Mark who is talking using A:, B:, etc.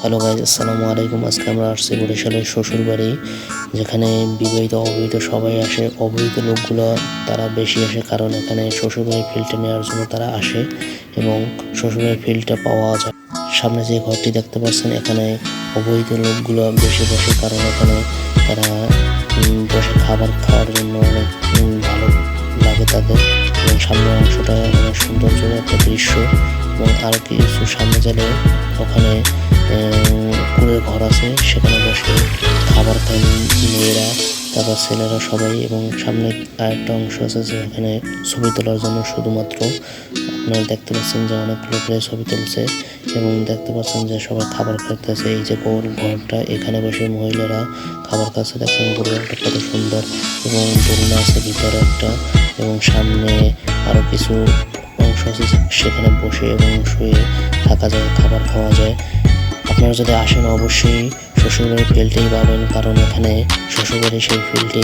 A: Hello guys, আসসালামু আলাইকুম। আজকে আমরা আসছি বরিশালের শ্বশুর বাড়ি, যেখানে বিবাহিত অবিবাহিত সবাই আসে। অবিবাহিত লোকগুলো তারা বেশি আসে, কারণ এখানে শ্বশুরবাড়ির ফিল্ডটা নেওয়ার জন্য তারা আসে এবং শ্বশুরবাড়ির ফিল্ডটা পাওয়া যায়। সামনে যে ঘরটি দেখতে পাচ্ছেন, এখানে অবৈধ লোকগুলো বেশি বসে, কারণ এখানে তারা বসে খাবার খাওয়ার জন্য অনেক ভালো লাগে তাদের। এবং সামনের অংশটা অনেক সৌন্দর্য একটা দৃশ্য। এবং আরও কিছু সামনে গেলে ওখানে কুড়ের ঘর আছে, সেখানে বসে খাবার খায় মেয়েরা, তারপর ছেলেরা সবাই। এবং সামনে আরেকটা অংশ আছে যেখানে ছবি তোলার জন্য শুধুমাত্র। আপনারা দেখতে পাচ্ছেন যে অনেক লোকের ছবি তুলছে এবং দেখতে পাচ্ছেন যে সবাই খাবার খাইতেছে। এই যে গোল ঘরটা, এখানে বসে মহিলারা খাবার খাচ্ছে। দেখছেন গরু একটা কত সুন্দর, এবং দোলনা আছে ভিতরে একটা, এবং সামনে আরো কিছু অংশ আছে সেখানে বসে এবং শুয়ে থাকা যায়, খাবার খাওয়া যায়। আপনারা যদি আসেন অবশ্যই শ্বশুরবাড়ির ফিল্ডেই পাবেন, কারণ এখানে শ্বশুরবাড়ির সেই ফিল্ডে